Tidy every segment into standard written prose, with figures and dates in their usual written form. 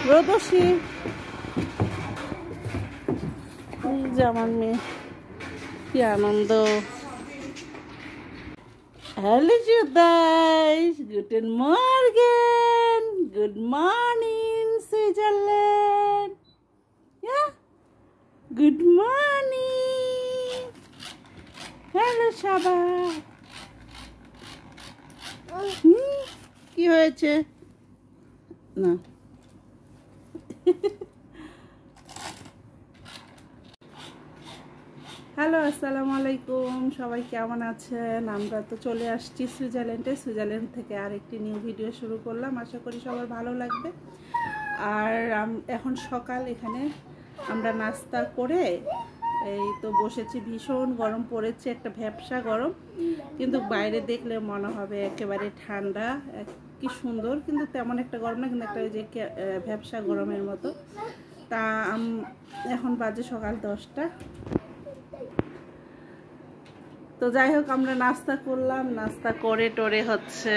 রোদসী যে আমার মেয়ে কি আনন্দ। হ্যালো জুদাইস, গুডেন মর্গেন, good morning Switzerland, good morning. Hello সবাই, কি হয়েছে না? হ্যালো, আসসালামু আলাইকুম। সবাই কেমন আছেন? আমরা তো চলে আসছি সুইজারল্যান্ডে। সুইজারল্যান্ড থেকে আরেকটি নিউ ভিডিও শুরু করলাম। আশা করি সবার ভালো লাগবে। আর এখন সকাল, এখানে আমরা নাস্তা করে এই তো বসেছি। ভীষণ গরম পড়েছে, একটা ভ্যাপসা গরম, কিন্তু বাইরে দেখলে মনে হবে একেবারে ঠান্ডা, কি সুন্দর, কিন্তু তেমন একটা গরম না, কিন্তু একটা ওই যে ভ্যাপসা গরমের মতো। তা এখন বাজে সকাল 10টা। তো যাই হোক, আমরা নাস্তা করলাম। নাস্তা করে টোরে হচ্ছে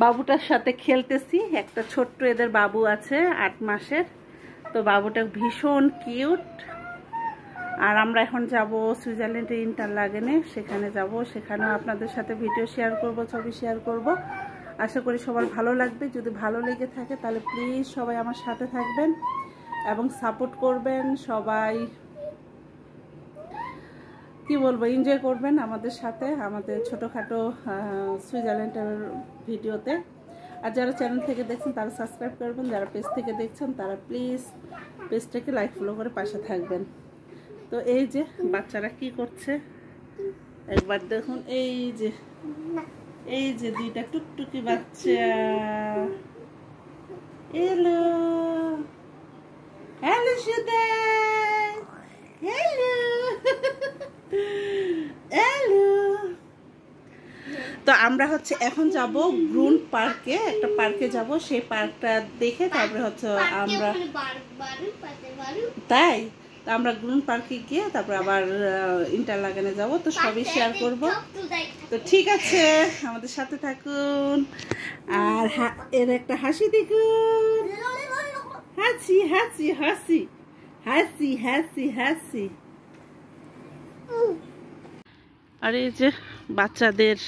বাবুটার সাথে খেলতেছি। একটা ছোট্ট এদের বাবু আছে 8 মাসের। তো বাবুটা ভীষণ কিউট। আর আমরা এখন যাব সুইজারল্যান্ডের ইন্টারলাগেনে, সেখানে যাব। সেখানেও আপনাদের সাথে ভিডিও শেয়ার করব, ছবি শেয়ার করব। আশা করি সবার ভালো লাগবে। যদি ভালো লেগে থাকে তাহলে প্লিজ সবাই আমার সাথে থাকবেন এবং সাপোর্ট করবেন। সবাই কি বলবো, এনজয় করবেন আমাদের সাথে, আমাদের ছোটোখাটো সুইজারল্যান্ডের ভিডিওতে। আর যারা চ্যানেল থেকে দেখছেন তারা সাবস্ক্রাইব করবেন, যারা পেজ থেকে দেখছেন তারা প্লিজ পেজটাকে লাইক ফলো করে পাশে থাকবেন। তো এই যে বাচ্চারা কি করছে একবার দেখুন। এই যে দুইটা টুকটুকি বাচ্চা। হ্যালো হ্যালো সুদাই, হ্যালো হ্যালো। তো আমরা হচ্ছে এখন যাব গ্রুন পার্কে, একটা পার্কে যাব। সেই পার্কটা দেখে তারপরে হচ্ছে আমরা, তাই তো আমরা গ্রুন পার্কে গিয়ে তারপর আবার ইন্টারলাগেনে যাব। তো সবই শেয়ার করব। তো ঠিক আছে, আমাদের সাথে থাকুন। আর এর একটা হাসি দেখুন, হাসি হাসি হাসি হাসি হাসি হাসি। আর এই যে বাচ্চাদের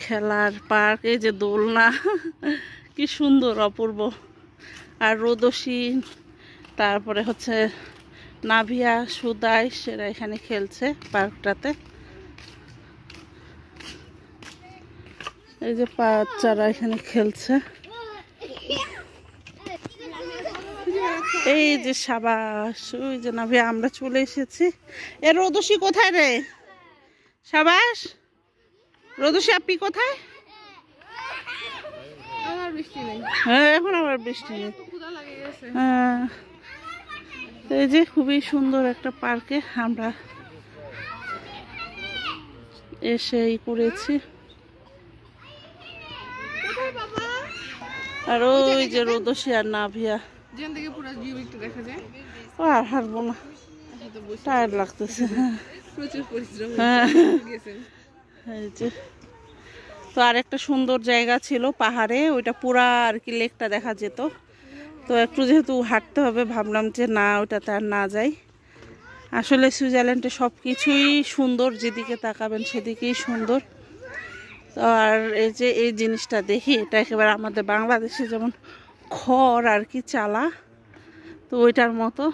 খেলার পার্ক, এই যে দোলনা, কি সুন্দর, অপূর্ব। আর রোদসী, তারপরে হচ্ছে নাভিয়া, সুদাই, সেরা এখানে খেলছে পার্কটাতে। এই যে বাচ্চারা এখানে খেলছে। এই যে সাবাস, ওই যে নাভিয়া, আমরা চলে এসেছি। এ রোদসী কোথায় রে? সাবাস, রোদসী আপনি কোথায়? হ্যাঁ, এখন আবার বৃষ্টি নেই। হ্যাঁ, এই যে খুবই সুন্দর একটা পার্কে আমরা এসেই করেছি। আর ওই যে রোদসী আর নাভিয়া, আর হারবো না, টায়ার্ড লাগতেছে। হ্যাঁ, এই যে তো আর একটা সুন্দর জায়গা ছিল পাহাড়ে, ওইটা পুরা আর কি লেকটা দেখা যেত। তো একটু যেহেতু হাঁটতে হবে, ভাবলাম যে না, ওইটাতে আর না যাই। আসলে সুইজারল্যান্ডে সব কিছুই সুন্দর, যেদিকে তাকাবেন সেদিকেই সুন্দর। তো আর এই যে এই জিনিসটা দেখি, এটা একেবারে আমাদের বাংলাদেশে যেমন খড় আর কি চালা, তো ওইটার মতো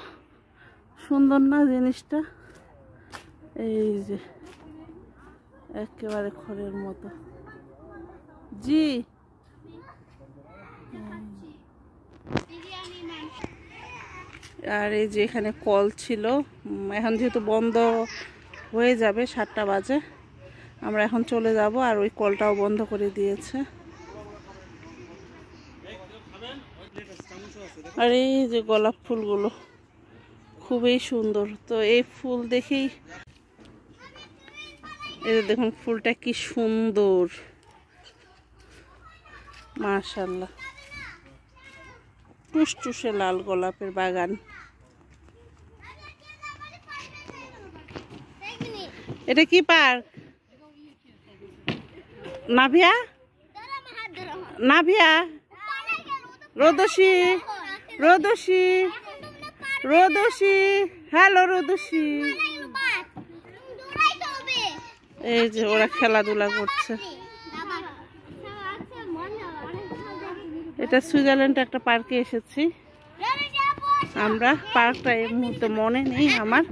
সুন্দর না জিনিসটা? এই যে একেবারে খড়ের মতো। জি, আর এই যে এখানে কল ছিল, এখন যেহেতু বন্ধ হয়ে যাবে, 7টা বাজে, আমরা এখন চলে যাব। আর ওই কলটাও বন্ধ করে দিয়েছে। আর এই যে গোলাপ ফুলগুলো খুবই সুন্দর। তো এই ফুল দেখেই, এই যে দেখুন ফুলটা কি সুন্দর, মাশাআল্লাহ। টুসটুসে লাল গোলাপের বাগান। এটা কি পার্ক? নাভিয়া, নাভিয়া রোদসী, রোদসী, রোদসী, হ্যালো রোদসী। এই যে ওরা খেলাধুলা করছে। এটা সুইজারল্যান্ডে একটা পার্কে এসেছি আমরা। পার্কটা এই মুহূর্তে মনে নেই আমার,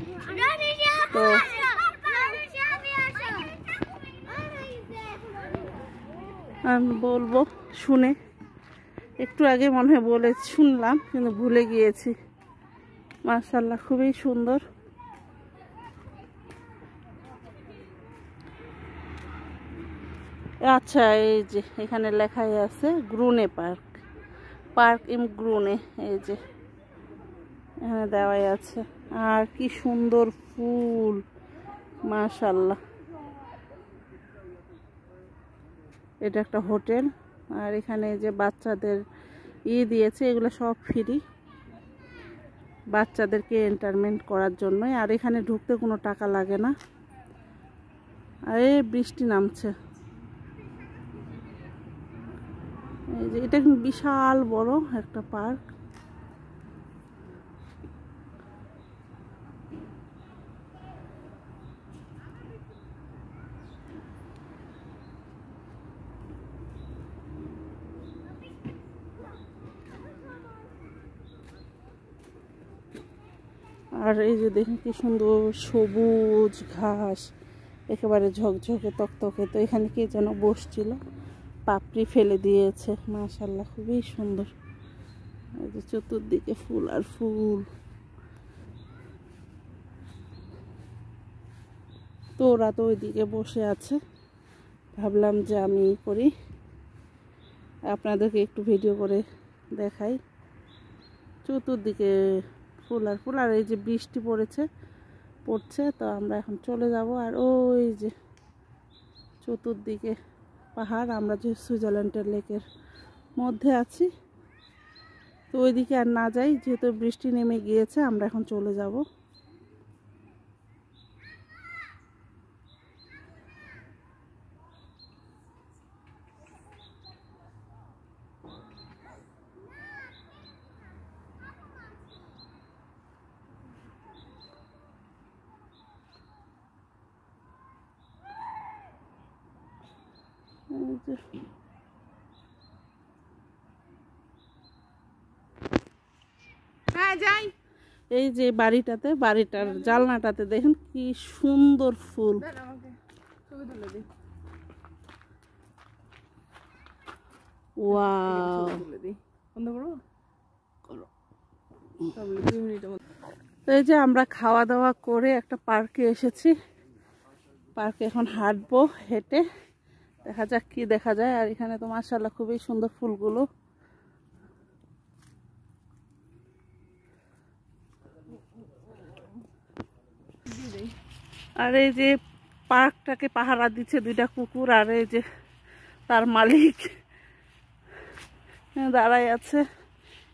তো আমি বলবো শুনে। একটু আগে মনে হয় বলে শুনলাম কিন্তু ভুলে গিয়েছি। মাশাআল্লাহ খুবই সুন্দর। আচ্ছা, এই যে এখানে লেখাই আছে গ্রুনে পার্ক, পার্ক ইন গ্রুনে। এই যে এখানে দেওয়াই আছে। আর কি সুন্দর ফুল, মাশাআল্লাহ। এটা একটা হোটেল। আর এখানে যে বাচ্চাদের দিয়েছে, এগুলো সব ফ্রি, বাচ্চাদেরকে এন্টারটেইনমেন্ট করার জন্যই। আর এখানে ঢুকতে কোনো টাকা লাগে না। আর বৃষ্টি নামছে। এই যে এটা বিশাল বড় একটা পার্ক। আর এই যে দেখুন কি সুন্দর সবুজ ঘাস, একেবারে ঝকঝকে তকতকে। তো এখানে কে যেন বসছিল, পাপড়ি ফেলে দিয়েছে। মাশাআল্লাহ খুবই সুন্দর। এই যে চতুর্দিকে ফুল আর ফুল। তো ওরা তো ওইদিকে বসে আছে। ভাবলাম যে আমি করি, আপনাদেরকে একটু ভিডিও করে দেখাই। চতুর্দিকে ফুল আর ফুল। আর এই যে বৃষ্টি পড়ছে, তো আমরা এখন চলে যাব। আর ওই যে চতুর্দিকে পাহাড়। আমরা যে সুইজারল্যান্ডের লেকের মধ্যে আছি, তো ওইদিকে আর না যাই, যেহেতু বৃষ্টি নেমে গিয়েছে। আমরা এখন চলে যাব। এই যে বাড়িটার জানলাটাতে দেখেন কি সুন্দর ফুল। ওয়াও। এই যে আমরা খাওয়া দাওয়া করে একটা পার্কে এসেছি। পার্কে এখন হাঁটবো, হেঁটে দেখা যাক কি দেখা যায়। আর এখানে তো মাশাআল্লাহ খুবই সুন্দর ফুলগুলো। আর এই যে পার্কটাকে পাহারা দিচ্ছে দুইটা কুকুর। আর এই যে তার মালিক দাঁড়ায় আছে।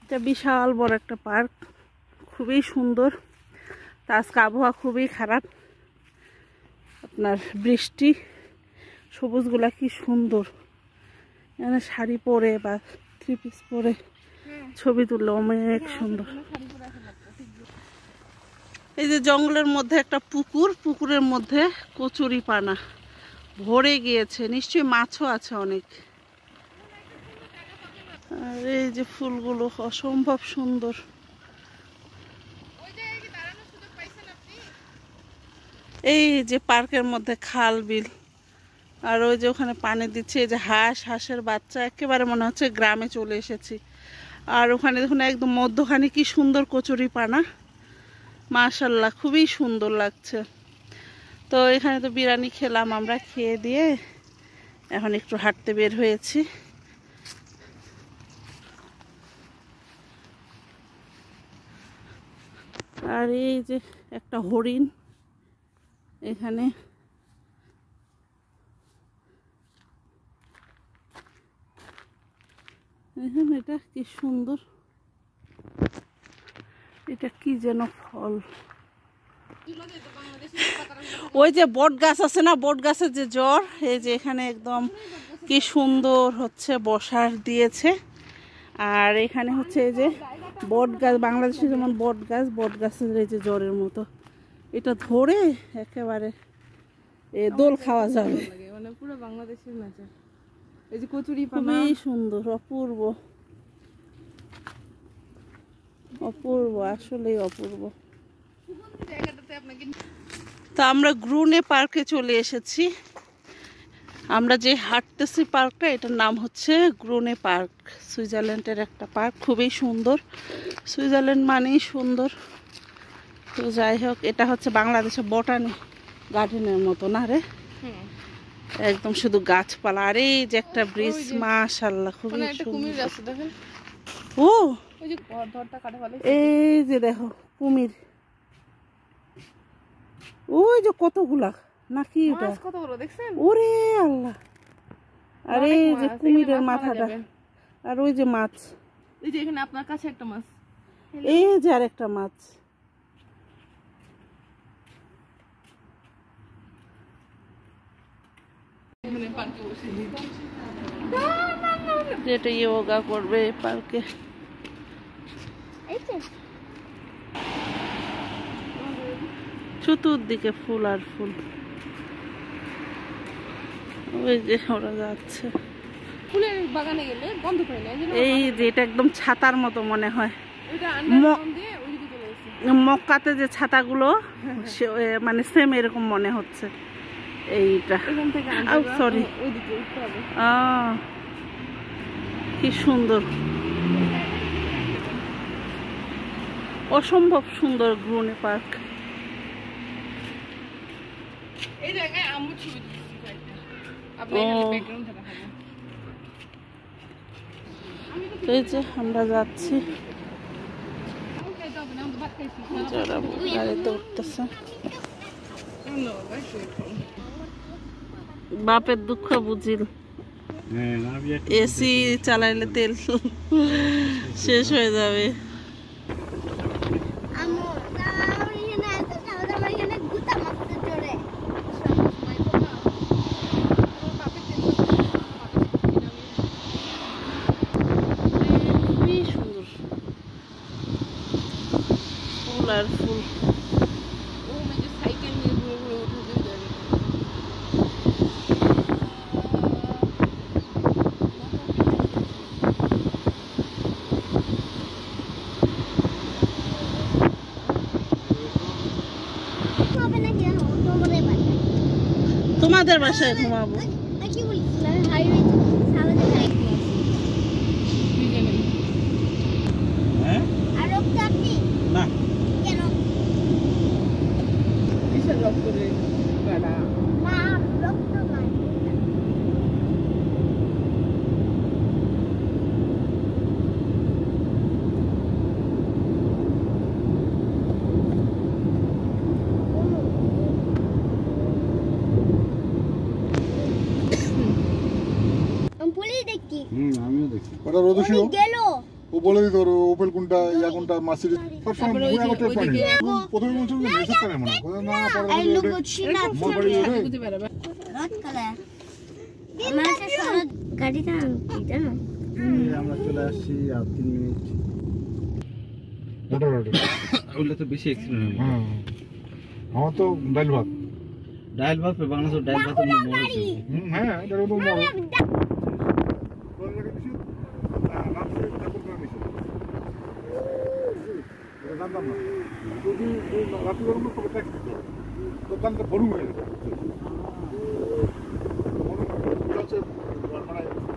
এটা বিশাল বড় একটা পার্ক, খুবই সুন্দর। তা আজকে আবহাওয়া খুবই খারাপ, আপনার বৃষ্টি। সবুজগুলা কি সুন্দর। এখানে শাড়ি পরে বা থ্রি পিস পরে ছবি তুললে অনেক সুন্দর। এই যে জঙ্গলের মধ্যে একটা পুকুর, পুকুরের মধ্যে কচুরি পানা ভরে গিয়েছে, নিশ্চয়ই মাছও আছে অনেক। আর এই যে ফুলগুলো অসম্ভব সুন্দর। এই যে পার্কের মধ্যে খাল বিল। আর ওই যে ওখানে পানি দিচ্ছে। এই যে হাঁসের বাচ্চা, একেবারে মনে হচ্ছে গ্রামে চলে এসেছি। আর ওখানে দেখুন একদম মধ্যখানে কি সুন্দর কচুরি পানা, মাশাআল্লাহ খুবই সুন্দর লাগছে। তো এখানে তো বিরিয়ানি খেলাম আমরা, খেয়ে দিয়ে এখন একটু হাঁটতে বের হয়েছি। আর এই যে একটা হরিণ এখানে। এটা কি সুন্দর, এটা কি যেন ফল। ওই যে বট গাছ আছে না, বট গাছের যে জ্বর। এই যে এখানে একদম কি সুন্দর হচ্ছে বসার দিয়েছে। আর এখানে হচ্ছে এই যে বট গাছ, বাংলাদেশে যেমন বট গাছের এই যে জ্বরের মতো, এটা ধরে একেবারে দোল খাওয়া যাবে। মানে পুরো বাংলাদেশের নেচার। এই যে কচুরি পানা, খুবই সুন্দর, অপূর্ব অপূর্ব, আসলেই অপূর্ব। তো আমরা গ্রুনে পার্কে চলে এসেছি। আমরা যে হাঁটতেছি পার্কটা, এটার নাম হচ্ছে গ্রুনে পার্ক। সুইজারল্যান্ডের একটা পার্ক, খুবই সুন্দর। সুইজারল্যান্ড মানেই সুন্দর। তো যাই হোক, এটা হচ্ছে বাংলাদেশের বটানি গার্ডেনের মতো না রে, একদম শুধু গাছপালা। আর এই যে একটা ব্রিজ, মাশাআল্লাহ, খুবই সুন্দর। ও এই যে দেখো কুমির, ওই যে কতগুলা নাকি এটা, ওরে আল্লাহ। আর এই যে কুমিরের মাথাটা, আর ওই যে মাছ, এই যে এখানে আপনার কাছে একটা মাছ, এই যে আর একটা মাছ। যেটা যোগা করবে পার্কে। চতুর্দিকে ফুল আর ফুল। ওই যে ওরা যাচ্ছে ফুলের বাগানে গেলে গন্ধ পাই না, এই যে এটা একদম ছাতার মতো মনে হয়। মক্কাতে যে ছাতাগুলো মানে সেম এরকম মনে হচ্ছে এইটা। সরি, কি সুন্দর, অসম্ভব সুন্দর গ্রুনে পার্ক। এই জায়গায় আম্মু ছবি দিয়েছি, আপনি ব্যাকগ্রাউন্ড দেখাবেন। এই যে আমরা যাচ্ছি, যারা গাড়িতে উঠতেছে। বাপের দুঃখ বুঝিল, এসি চালাইলে তেল শেষ হয়ে যাবে। আর ফুল, তোমাদের বাসায় ঘুমাবো। আমিও দেখি ওটা রোদে ছিল, ও বলে দিত ওপেল কোনটা, ইয়া কোনটা, মার্সিডিজ সব সময় বুয়া করতে পারি। প্রথমে বলছিল যে রেসে করে মনে হয় না, পরে গাড়িটা জানো আমরা চলে আসছি আর 3 মিনিট। ওটা তো বেশি এক্সিডেন্ট হয়। আমার তো ডাল ভাত বাংলাদেশের ডাল ভাত মনে হচ্ছে। হ্যাঁ এটা তো মনে দোকানটা বড় হয়ে গেছে,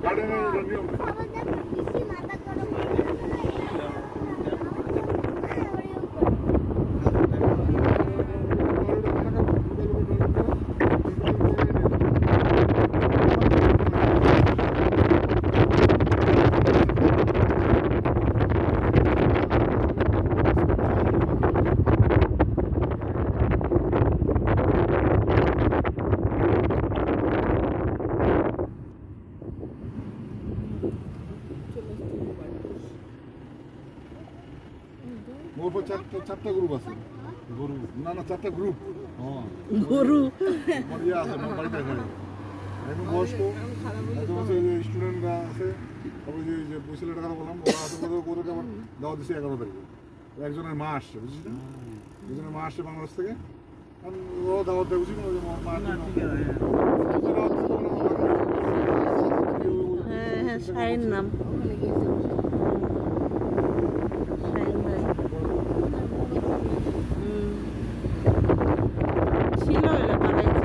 গার্ডেনের নিয়ম। চারটা গ্রুপ আছে, গরু না 4টা গ্রুপ। গরু আছে বাড়িতে ঘরে এখন বয়স্ক এখন হচ্ছে যে স্টুডেন্টরা আছে তবে যে ছেলেটা কথা বললাম ওরা আছে ওদেরকে আবার দাওয়া দিচ্ছে 11 তারিখে একজনের মা আসছে বুঝছিস না একজনের মা আসছে বাংলাদেশ থেকে ও দাওয়াত দেয় বুঝি না ওই মা হ্যাঁ হ্যাঁ শাইন নাম শাইন ভাই ছিল এলে বানাইছে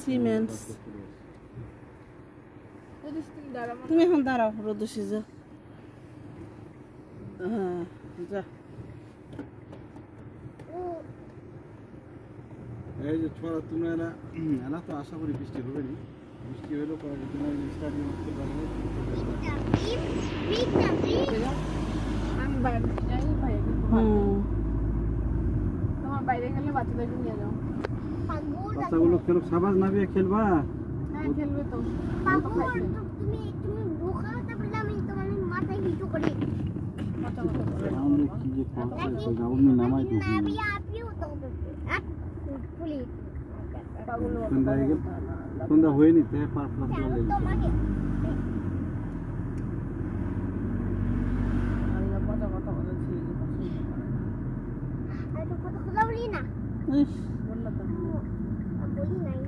সিমেন্টস তুমি এখন দাঁড়াও রোদসি যা হ্যাঁ যা এই যে ছোড়া তোমরা এলা তো আশা করি বৃষ্টি হবে না বৃষ্টি হলেও পরে তোমরা স্টাডিয়াম আসতে পারবে আমি বাইরে যাই ভাই তোমার বাইরে গেলে বাচ্চাদেরকে নিয়ে যাও বাচ্চাগুলো খেলো সাবাস নামিয়ে খেলবা হ্যাঁ খেলবে তো তুমি বোকা হতে পারলে আমি তোমার মাথায় কিছু করি আমরা কি যে কথা যাবো না নামাই তো নাবি আপিও তো পুলিশ পাগল সন্ধ্যা হয়নি তে পার প্লাস চলে তোমাকে আল্লাহ কথা কথা বলেছি আর তো কথা বলি না ইস বললা তো বলি নাই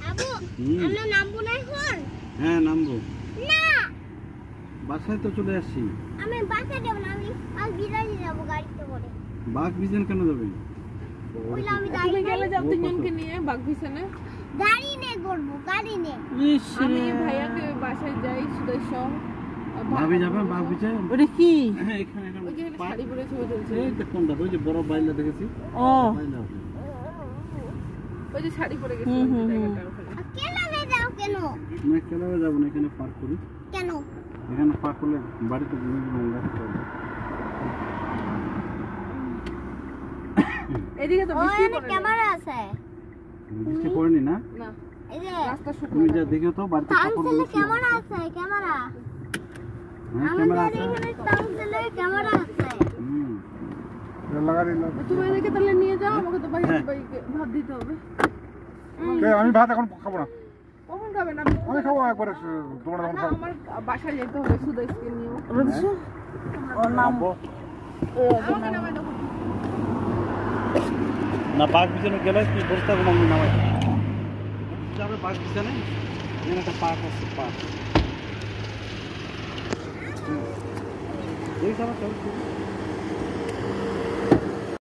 আবু আমরা নামবো না এখন হ্যাঁ নামবো না বাসায় তো চলে আসছি আমি বাসা দেব না আমি আজ বিদায় যাবো গাড়িতে করে বাঘ বিজন কেন যাবে বললাম আমি তুমি গেলে গাড়ি যাও তিনজনকে নিয়ে বাগবিছানে গাড়ি নে করবো গাড়ি নে ইস আমি ভাইয়াকে বাসায় যাই সুদেশ ভাবি যাবে বাঘ বিচে ওটা কি হ্যাঁ এখানে ওই যে শাড়ি পরে ছবি তুলছে এই তো কোনটা ওই যে বড় বাইলা দেখেছি ও বাইলা আছে। ওই যে শাড়ি পরে গেছে হুম, হুম, জায়গাটার ওখানে কেন যাও কেন না খেলাবে যাবো না এখানে পার্ক করি কেন এখানে পার্ক করলে বাড়িতে ঘুমিয়ে রাখতে হবে এদিকে তো বৃষ্টি ওখানে পড়ে ক্যামেরা আছে বৃষ্টি পড়েনি না না এই যে রাস্তা তুমি শুকনো যা দেখো তো বাড়িতে কাপড় টাউনসেলে রয়েছে ক্যামেরা আছে ক্যামেরা হ্যাঁ ক্যামেরা আমাদের আছে এখানে টাউনসেলে ক্যামেরা আছে হুম লাগা দিলাম তুমি এদিকে তাহলে নিয়ে যাও আমাকে তো বাইরে বাইকে ভাত দিতে হবে আমি ভাত এখন খাবো না কখন খাবেন আমি খাবো একবারে তোমরা যখন খাবো আমার বাসায় যেতে হবে সুদেশকে নিয়েও রোদসি ও নাম আমাকে নামাই দাও না বাঘ বিছানে গেলে কি বসে থাকবো আমি নামাই যাবে বাঘ বিছানে এখানে একটা পার্ক আছে পার্ক এই সব